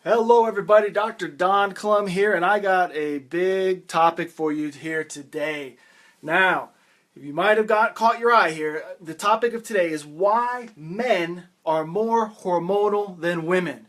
Hello everybody, Dr. Don Clum here, and I got a big topic for you here today. Now, if you might have caught your eye here, the topic of today is why men are more hormonal than women.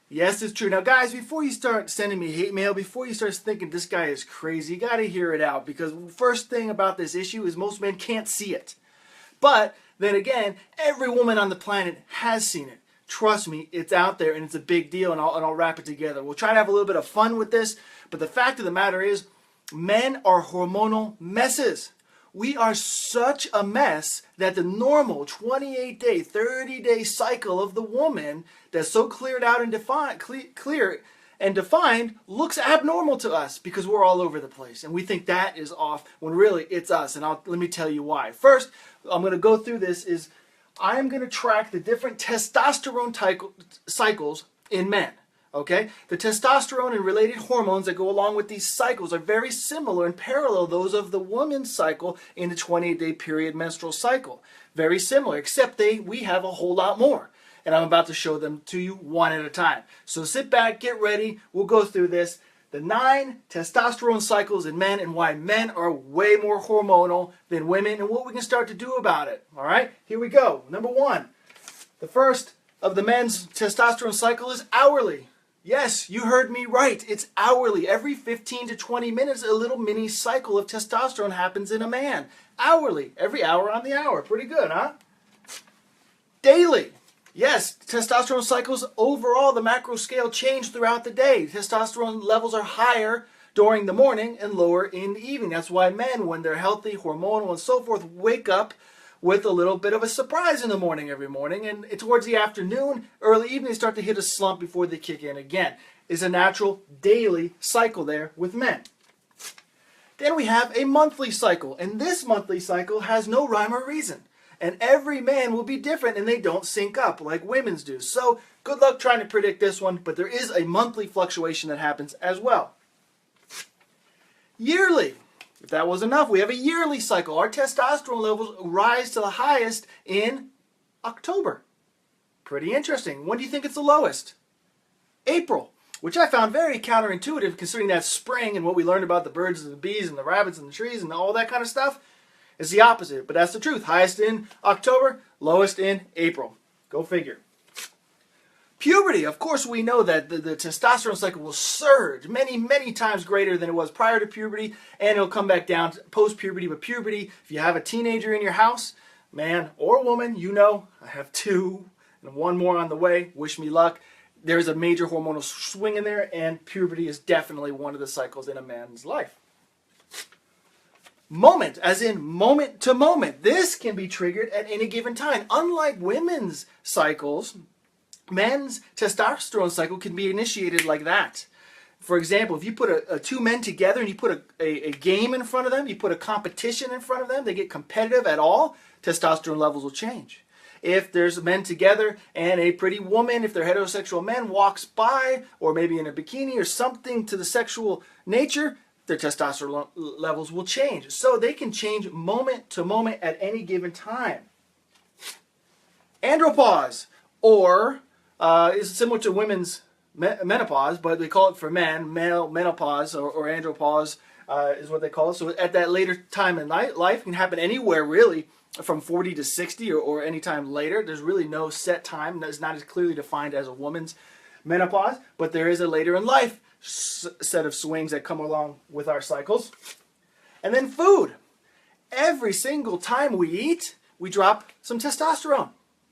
Yes, it's true. Now guys, before you start sending me hate mail, before you start thinking this guy is crazy, you gotta hear it out, because first thing about this issue is most men can't see it. But then again, every woman on the planet has seen it. Trust me, it's out there and it's a big deal, and I'll wrap it together. We'll try to have a little bit of fun with this, but the fact of the matter is, men are hormonal messes. We are such a mess that the normal 28-day, 30-day cycle of the woman that's so cleared out and clear and defined looks abnormal to us because we're all over the place and we think that is off when really it's us. And let me tell you why. First, I'm going to go through this is I am going to track the different testosterone cycles in men. Okay? The testosterone and related hormones that go along with these cycles are very similar and parallel those of the woman's cycle in the 28-day period menstrual cycle. Very similar, except we have a whole lot more. And I'm about to show them to you one at a time. So sit back, get ready, we'll go through this. The 9 testosterone cycles in men and why men are way more hormonal than women and what we can start to do about it. All right, here we go. Number 1, the first of the men's testosterone cycle is hourly. Yes, you heard me right. It's hourly. Every 15 to 20 minutes, a little mini cycle of testosterone happens in a man. Hourly. Every hour on the hour. Pretty good, huh? Daily. Yes, testosterone cycles overall, the macro scale change throughout the day. Testosterone levels are higher during the morning and lower in the evening. That's why men, when they're healthy, hormonal, and so forth, wake up with a little bit of a surprise in the morning every morning. And towards the afternoon, early evening, they start to hit a slump before they kick in again. It's a natural daily cycle there with men. Then we have a monthly cycle. And this monthly cycle has no rhyme or reason. And every man will be different and they don't sync up like women's do. So good luck trying to predict this one, but there is a monthly fluctuation that happens as well. Yearly. If that was enough, we have a yearly cycle. Our testosterone levels rise to the highest in October. Pretty interesting. When do you think it's the lowest? April, which I found very counterintuitive considering that's spring and what we learned about the birds and the bees and the rabbits and the trees and all that kind of stuff. It's the opposite, but that's the truth. Highest in October, lowest in April. Go figure. Puberty. Of course, we know that the testosterone cycle will surge many, many times greater than it was prior to puberty, and it'll come back down post-puberty. But puberty, if you have a teenager in your house, man or woman, you know, I have 2 and 1 more on the way. Wish me luck. There's a major hormonal swing in there, and puberty is definitely one of the cycles in a man's life. Moment, as in moment to moment. This can be triggered at any given time. Unlike women's cycles, men's testosterone cycle can be initiated like that. For example, if you put 2 men together and you put a game in front of them, you put a competition in front of them, they get competitive at all, testosterone levels will change. If there's men together and a pretty woman, if they're heterosexual men, walks by, or maybe in a bikini or something to the sexual nature, their testosterone levels will change. So they can change moment to moment at any given time. Andropause, or is similar to women's menopause, but they call it for men, male menopause or andropause is what they call it. So at that later time in life, it can happen anywhere really, from 40 to 60 or any time later. There's really no set time. It's not as clearly defined as a woman's menopause, but there is a later in life set of swings that come along with our cycles. And then food. Every single time we eat, we drop some testosterone.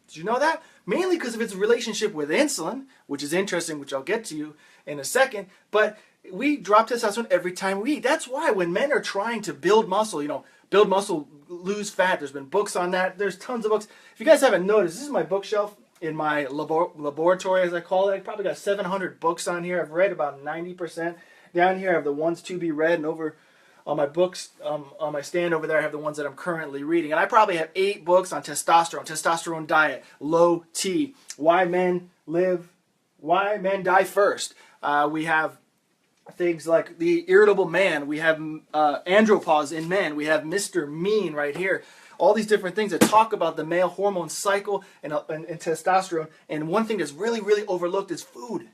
Did you know that? Mainly because of its relationship with insulin, which is interesting, which I'll get to you in a second. But we drop testosterone every time we eat. That's why when men are trying to build muscle, build muscle, lose fat, there's been books on that. There's tons of books. If you guys haven't noticed, this is my bookshelf in my laboratory, as I call it. I probably got 700 books on here. I've read about 90%. Down here I have the ones to be read, and over on my books, on my stand over there, I have the ones that I'm currently reading. And I probably have 8 books on testosterone diet, low T, why men die first. We have things like the irritable man. We have andropause in men. We have Mr. Mean right here. All these different things that talk about the male hormone cycle and testosterone. And one thing that's really, really overlooked is food.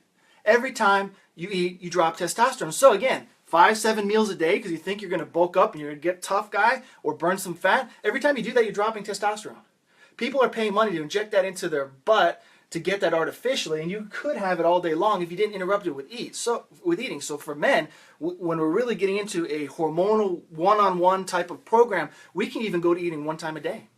Every time you eat, you drop testosterone. So again, 5-7 meals a day because you think you're going to bulk up and you're going to get tough guy or burn some fat. Every time you do that, you're dropping testosterone. People are paying money to inject that into their butt to get that artificially, and you could have it all day long if you didn't interrupt it with eating. So for men, when we're really getting into a hormonal one-on-one type of program, we can even go to eating 1 time a day.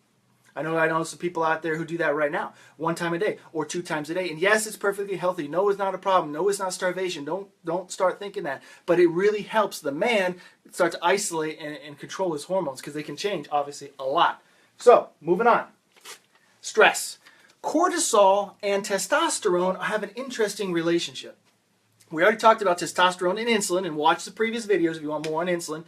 I know some people out there who do that right now, 1 time a day or 2 times a day. And yes, it's perfectly healthy. No, it's not a problem. No, it's not starvation. Don't start thinking that. But it really helps the man start to isolate and control his hormones because they can change, obviously, a lot. So, moving on. Stress. Cortisol and testosterone have an interesting relationship. We already talked about testosterone and insulin, and watch the previous videos if you want more on insulin.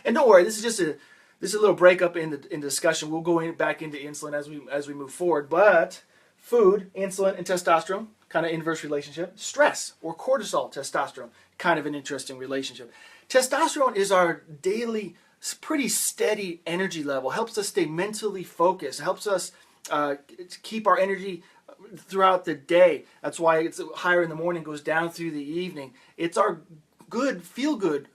And don't worry, this is just a little breakup in the discussion. We'll go back into insulin as we move forward. But food, insulin, and testosterone, kind of inverse relationship. Stress or cortisol, testosterone, kind of an interesting relationship. Testosterone is our daily, pretty steady energy level. Helps us stay mentally focused. Helps us keep our energy throughout the day. That's why it's higher in the morning, goes down through the evening. It's our good, feel-good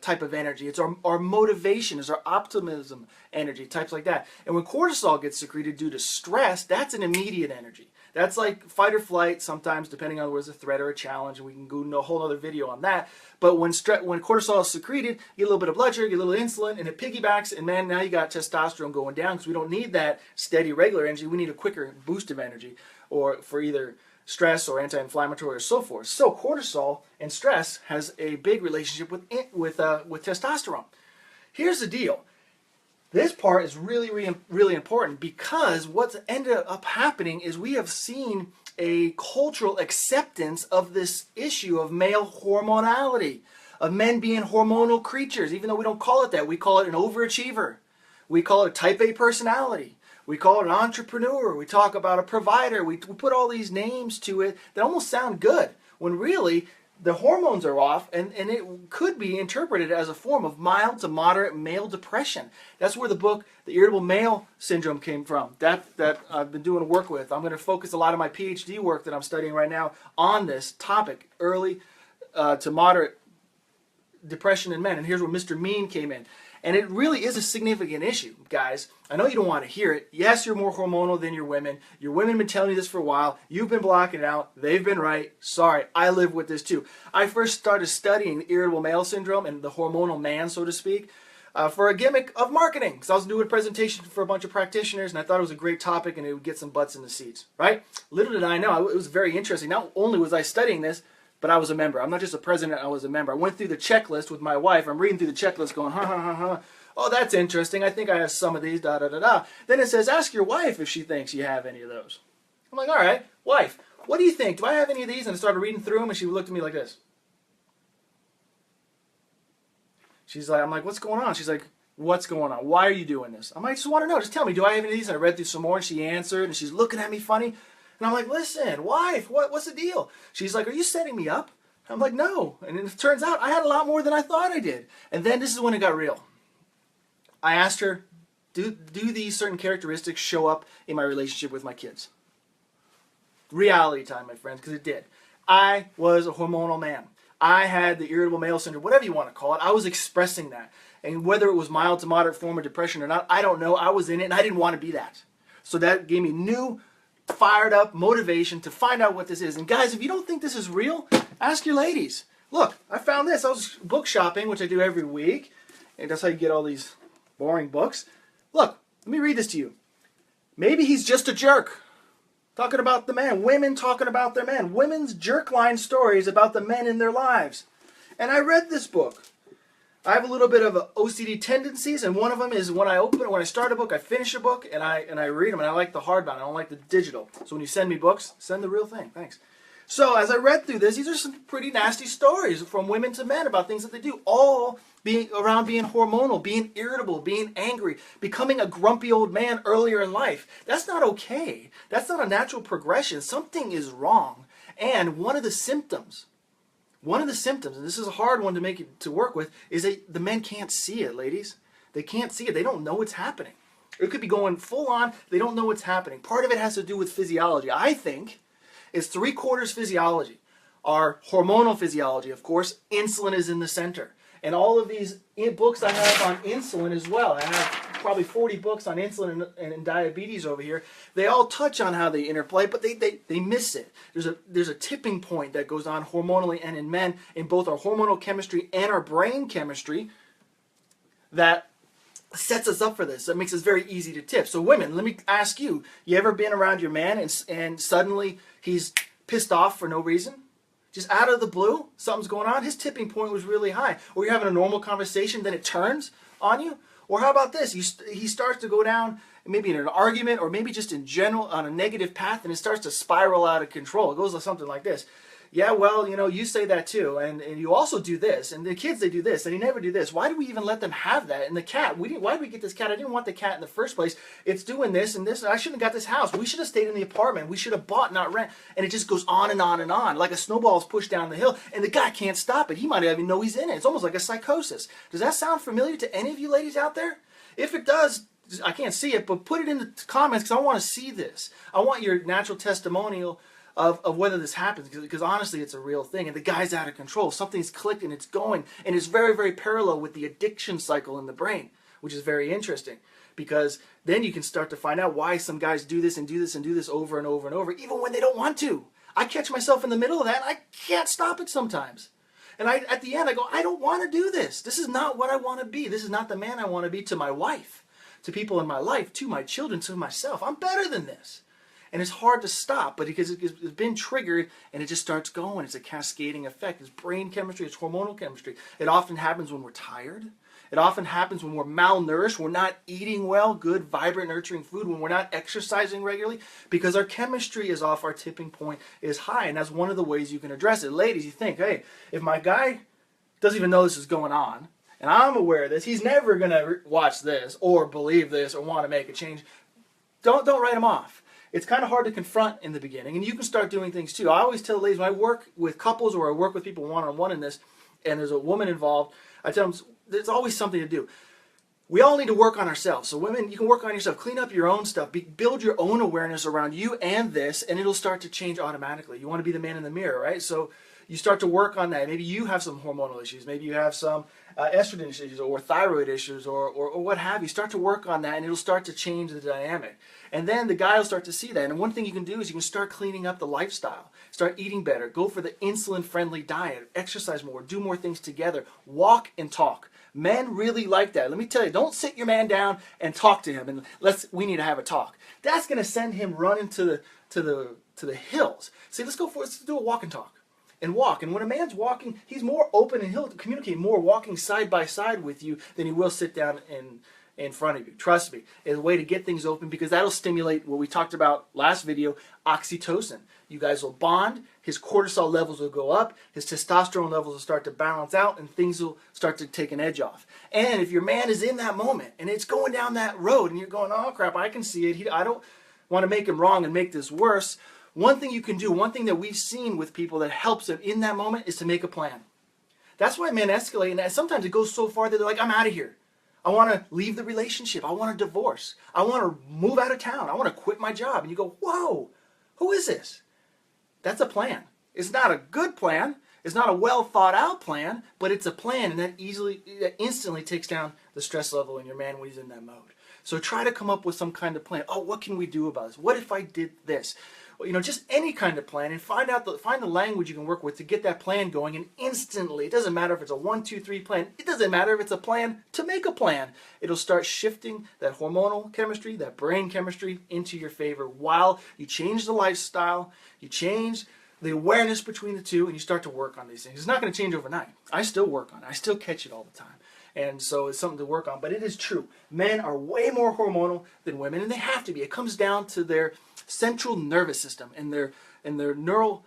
type of energy. It's our motivation, it's our optimism energy, types like that. And when cortisol gets secreted due to stress, that's an immediate energy. That's like fight or flight sometimes, depending on whether it's a threat or a challenge, and we can go into a whole other video on that. But when cortisol is secreted, you get a little bit of blood sugar, you get a little insulin, and it piggybacks, and man, now you got testosterone going down because we don't need that steady, regular energy. We need a quicker boost of energy or for either stress or anti-inflammatory or so forth. So cortisol and stress has a big relationship with testosterone. Here's the deal. This part is really, really important because what's ended up happening is we have seen a cultural acceptance of this issue of male hormonality, of men being hormonal creatures, even though we don't call it that. We call it an overachiever. We call it a type A personality. We call it an entrepreneur. We talk about a provider. We put all these names to it that almost sound good when really the hormones are off, and it could be interpreted as a form of mild to moderate male depression. That's where the book, The Irritable Male Syndrome, came from. That I've been doing work with. I'm going to focus a lot of my PhD work that I'm studying right now on this topic, early to moderate depression in men. And here's where Mr. Mean came in. And it really is a significant issue, guys. I know you don't want to hear it. Yes, you're more hormonal than your women. Your women have been telling you this for a while. You've been blocking it out. They've been right. Sorry, I live with this too. I first started studying the irritable male syndrome and the hormonal man, so to speak, for a gimmick of marketing. Because I was doing a presentation for a bunch of practitioners, and I thought it was a great topic, and it would get some butts in the seats, right? Little did I know, it was very interesting. Not only was I studying this, but I was a member. I'm not just a president, I was a member. I went through the checklist with my wife. I'm reading through the checklist going, oh, that's interesting. I think I have some of these, da-da-da-da. Then it says, ask your wife if she thinks you have any of those. I'm like, all right, wife, what do you think? Do I have any of these? And I started reading through them, and she looked at me like this. She's like, I'm like, what's going on? She's like, what's going on? Why are you doing this? I'm like, I just want to know. Just tell me, do I have any of these? And I read through some more, and she answered, and she's looking at me funny. And I'm like, listen, wife, what's the deal? She's like, are you setting me up? I'm like, no. And it turns out I had a lot more than I thought I did. And then this is when it got real. I asked her, do these certain characteristics show up in my relationship with my kids? Reality time, my friends, because it did. I was a hormonal man. I had the irritable male syndrome, whatever you want to call it. I was expressing that. And whether it was mild to moderate form of depression or not, I don't know. I was in it, and I didn't want to be that. So that gave me new, fired up motivation to find out what this is. And guys, if you don't think this is real, ask your ladies. Look, I found this. I was book shopping, which I do every week. And that's how you get all these boring books. Look, let me read this to you. Maybe he's just a jerk. Talking about the man. Women talking about their men. Women's jerk line stories about the men in their lives. And I read this book. I have a little bit of OCD tendencies, and one of them is when I start a book, I finish a book, and I read them, and I like the hardbound. I don't like the digital. So when you send me books, send the real thing. Thanks. So as I read through this, these are some pretty nasty stories from women to men about things that they do, all being hormonal, being irritable, being angry, becoming a grumpy old man earlier in life. That's not okay. That's not a natural progression. Something is wrong. And one of the symptoms, and this is a hard one to work with, is that the men can't see it, ladies. They can't see it. They don't know what's happening. It could be going full on. They don't know what's happening. Part of it has to do with physiology. I think it's 3/4 physiology. our hormonal physiology, of course, insulin is in the center. And all of these books I have on insulin as well, I have probably 40 books on insulin and diabetes over here. They all touch on how they interplay, but they miss it. There's a tipping point that goes on hormonally and in men, in both our hormonal chemistry and our brain chemistry, that sets us up for this. That makes us very easy to tip. So women, let me ask you, you ever been around your man and suddenly he's pissed off for no reason? Just out of the blue, something's going on. His tipping point was really high. Or you're having a normal conversation, then it turns on you. Or how about this? He starts to go down, maybe in an argument, or maybe just in general on a negative path, and it starts to spiral out of control. It goes like something like this. Yeah, well, you say that too, and you also do this, and the kids, they do this, and you never do this. Why do we even let them have that? And the cat, why did we get this cat? I didn't want the cat in the first place. It's doing this and this, and I shouldn't have got this house. We should have stayed in the apartment. We should have bought, not rent. And it just goes on and on and on, like a snowball is pushed down the hill, and the guy can't stop it. He might not even know he's in it. It's almost like a psychosis. Does that sound familiar to any of you ladies out there? If it does, I can't see it, but put it in the comments because I want to see this. I want your natural testimonial of whether this happens, because honestly it's a real thing, and the guy's out of control. Something's clicked and it's going, and it's very, very parallel with the addiction cycle in the brain, which is very interesting, because then you can start to find out why some guys do this and do this and do this over and over and over, even when they don't want to. I catch myself in the middle of that, and I can't stop it sometimes. And at the end I go, I don't want to do this. This is not what I want to be. This is not the man I want to be to my wife, to people in my life, to my children, to myself. I'm better than this. And it's hard to stop, but because it's been triggered and it just starts going. It's a cascading effect. It's brain chemistry, it's hormonal chemistry. It often happens when we're tired. It often happens when we're malnourished, we're not eating well, good, vibrant, nurturing food, when we're not exercising regularly, because our chemistry is off, our tipping point is high, and that's one of the ways you can address it. Ladies, you think, hey, if my guy doesn't even know this is going on, and I'm aware of this, he's never going to watch this or believe this or want to make a change. Don't write him off. It's kind of hard to confront in the beginning, and you can start doing things too. I always tell ladies, when I work with couples or I work with people one-on-one in this, and there's a woman involved, I tell them there's always something to do. We all need to work on ourselves. So women, you can work on yourself. Clean up your own stuff. Build your own awareness around you and this, and it'll start to change automatically. You want to be the man in the mirror, right? So you start to work on that. Maybe you have some hormonal issues. Maybe you have some estrogen issues or thyroid issues or what have you. Start to work on that, and it'll start to change the dynamic. And then the guy will start to see that. And one thing you can do is you can start cleaning up the lifestyle. Start eating better. Go for the insulin-friendly diet. Exercise more. Do more things together. Walk and talk. Men really like that. Let me tell you, don't sit your man down and talk to him and we need to have a talk. That's going to send him running to the hills. Say, let's do a walk and talk. And walk. And when a man's walking, he's more open and he'll communicate more walking side by side with you than he will sit down in front of you. Trust me. It's a way to get things open, because that'll stimulate what we talked about last video, oxytocin. You guys will bond, his cortisol levels will go up, his testosterone levels will start to balance out, and things will start to take an edge off. And if your man is in that moment and it's going down that road and you're going, oh crap, I can see it, I don't want to make him wrong and make this worse, one thing you can do, one thing that we've seen with people that helps them in that moment is to make a plan. That's why men escalate, and sometimes it goes so far that they're like, I'm out of here. I want to leave the relationship. I want a divorce. I want to move out of town. I want to quit my job. And you go, whoa, who is this? That's a plan. It's not a good plan. It's not a well thought out plan, but it's a plan, and that instantly takes down the stress level in your man when he's in that mode. So try to come up with some kind of plan. Oh, what can we do about this? What if I did this? Well, just any kind of plan, and find the language you can work with to get that plan going, and instantly, it doesn't matter if it's a 1, 2, 3 plan. It doesn't matter if it's a plan to make a plan. It'll start shifting that hormonal chemistry, that brain chemistry into your favor while you change the lifestyle, you change the awareness between the two, and you start to work on these things. It's not going to change overnight. I still work on it. I still catch it all the time. And so it's something to work on. But it is true. Men are way more hormonal than women, and they have to be. It comes down to their central nervous system and their neural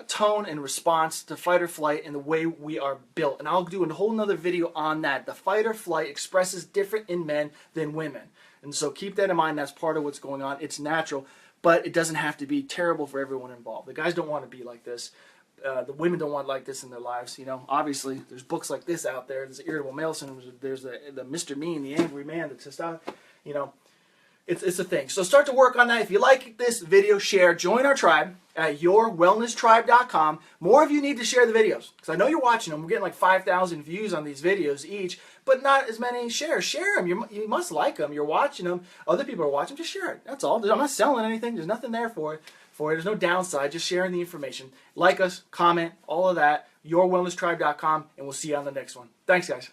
tone and response to fight or flight and the way we are built. And I'll do a whole nother video on that. The fight or flight expresses different in men than women. And so keep that in mind. That's part of what's going on. It's natural, but it doesn't have to be terrible for everyone involved. The guys don't want to be like this. The women don't want like this in their lives. Obviously, there's books like this out there. There's irritable male syndrome. There's the Mr. Mean, the angry man, the testosterone. It's a thing. So start to work on that. If you like this video, share. Join our tribe at yourwellnesstribe.com. More of you need to share the videos because I know you're watching them. We're getting like 5,000 views on these videos each, but not as many shares. Share them. You must like them. You're watching them. Other people are watching. Just share it. That's all. I'm not selling anything. There's nothing there for it. There's no downside. Just sharing the information. Like us, comment, all of that. Yourwellnesstribe.com, and we'll see you on the next one. Thanks, guys.